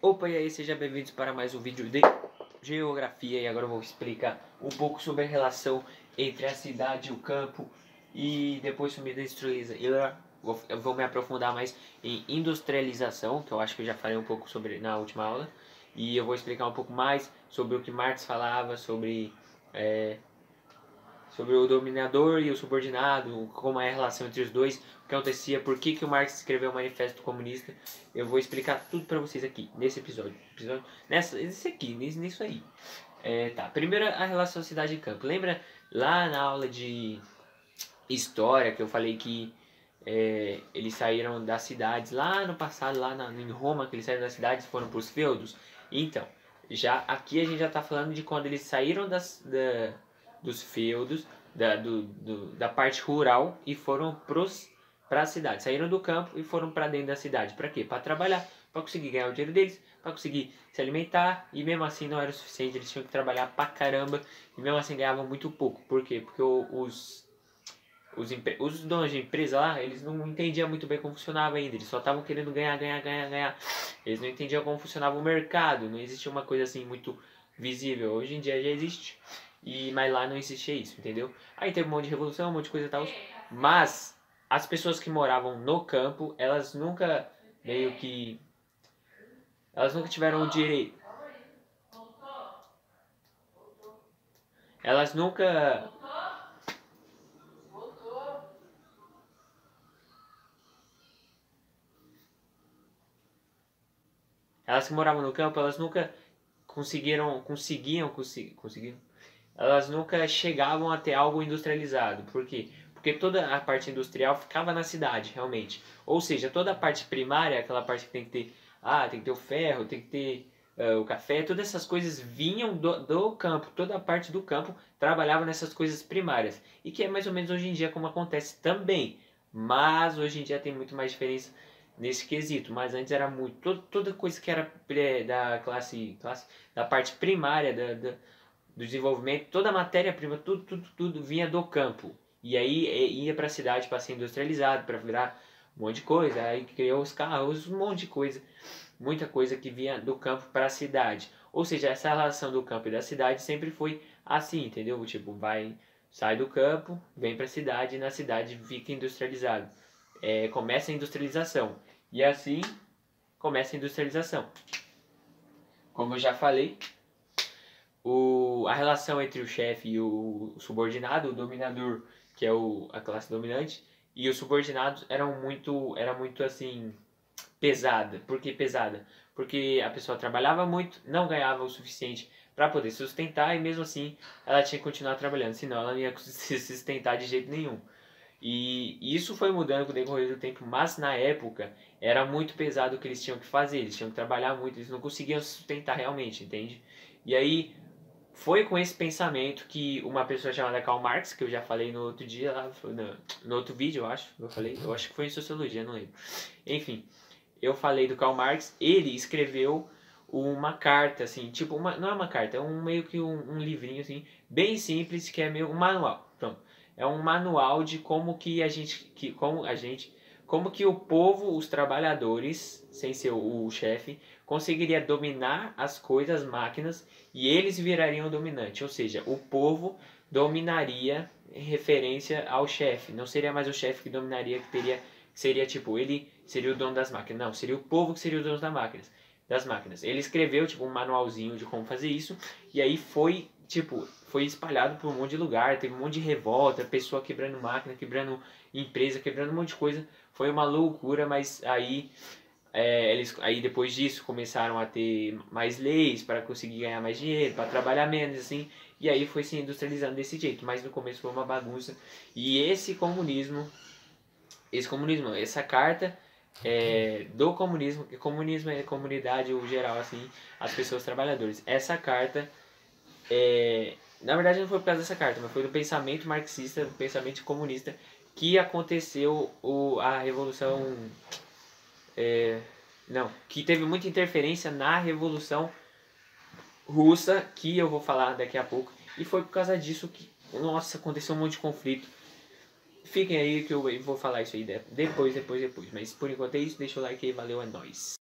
Opa, e aí, sejam bem-vindos para mais um vídeo de geografia. E agora eu vou explicar um pouco sobre a relação entre a cidade e o campo. E depois sobre eu vou me aprofundar mais em industrialização, que eu acho que eu já falei um pouco sobre na última aula. E eu vou explicar um pouco mais sobre o que Marx falava, sobre o dominador e o subordinado, como é a relação entre os dois, o que acontecia, por que o Marx escreveu o Manifesto Comunista. Eu vou explicar tudo para vocês aqui, nesse episódio. Nisso aí. Tá. Primeiro, a relação cidade e campo. Lembra lá na aula de história que eu falei que eles saíram das cidades lá no passado, em Roma, que eles saíram das cidades e foram para os feudos? Então, já aqui a gente já está falando de quando eles saíram dos feudos, da parte rural e foram para a cidade. Saíram do campo e foram para dentro da cidade. Para quê? Para trabalhar, para conseguir ganhar o dinheiro deles, para conseguir se alimentar, e mesmo assim não era o suficiente, eles tinham que trabalhar pra caramba e mesmo assim ganhavam muito pouco. Por quê? Porque os donos de empresa lá, eles não entendiam muito bem como funcionava ainda, eles só estavam querendo ganhar. Eles não entendiam como funcionava o mercado, não existia uma coisa assim muito visível. Hoje em dia já existe, mas lá não existia isso, entendeu? Aí teve um monte de revolução, um monte de coisa e tal, mas as pessoas que moravam no campo, elas nunca tiveram o direito. Elas nunca Elas que moravam no campo, elas nunca conseguiam. Elas nunca chegavam a ter algo industrializado. Por quê? Porque toda a parte industrial ficava na cidade, realmente. Ou seja, toda a parte primária, aquela parte que tem que ter, tem que ter o ferro, tem que ter o café, todas essas coisas vinham do campo. Toda a parte do campo trabalhava nessas coisas primárias. E que é mais ou menos hoje em dia como acontece também. Mas hoje em dia tem muito mais diferença nesse quesito, mas antes era muito toda coisa que era da da parte primária do desenvolvimento, toda a matéria-prima, tudo vinha do campo. E aí ia para a cidade para ser industrializado, para virar um monte de coisa, aí criou os carros, um monte de coisa, muita coisa que vinha do campo para a cidade. Ou seja, essa relação do campo e da cidade sempre foi assim, entendeu? Tipo, sai do campo, vem para a cidade e na cidade fica industrializado. Começa a industrialização. E assim começa a industrialização. Como eu já falei, a relação entre o chefe e o subordinado, o dominador, que é a classe dominante, e os subordinados era muito assim, pesada. Por que pesada? Porque a pessoa trabalhava muito, não ganhava o suficiente para poder sustentar e mesmo assim ela tinha que continuar trabalhando, senão ela não ia se sustentar de jeito nenhum. E isso foi mudando com o decorrer do tempo, mas na época era muito pesado o que eles tinham que fazer, eles tinham que trabalhar muito, eles não conseguiam sustentar realmente, entende? E aí foi com esse pensamento que uma pessoa chamada Karl Marx, que eu já falei no outro dia, no outro vídeo, eu acho que foi em Sociologia, não lembro. Enfim, eu falei do Karl Marx, ele escreveu uma carta, assim, tipo, não é uma carta, é meio que um livrinho, assim, bem simples, que é meio um manual, pronto. É um manual de como que o povo, os trabalhadores, sem ser o chefe, conseguiria dominar as coisas, as máquinas, e eles virariam o dominante. Ou seja, o povo dominaria em referência ao chefe. Não seria mais o chefe que dominaria, seria tipo, ele seria o dono das máquinas. Não, seria o povo que seria o dono das máquinas. Ele escreveu tipo um manualzinho de como fazer isso, e aí foi espalhado por um monte de lugar, teve um monte de revolta, pessoa quebrando máquina, quebrando empresa, quebrando um monte de coisa. Foi uma loucura, mas aí aí depois disso começaram a ter mais leis para conseguir ganhar mais dinheiro, para trabalhar menos, assim, e aí foi se industrializando desse jeito, mas no começo foi uma bagunça. E essa carta do comunismo, que comunismo é comunidade ou geral, assim, as pessoas trabalhadoras. Essa carta, na verdade não foi por causa dessa carta, mas foi do pensamento marxista, do pensamento comunista, que aconteceu a Revolução... que teve muita interferência na Revolução Russa, que eu vou falar daqui a pouco, e foi por causa disso que, nossa, aconteceu um monte de conflito. Fiquem aí que eu vou falar isso aí depois, mas por enquanto é isso, deixa o like aí, valeu, é nóis.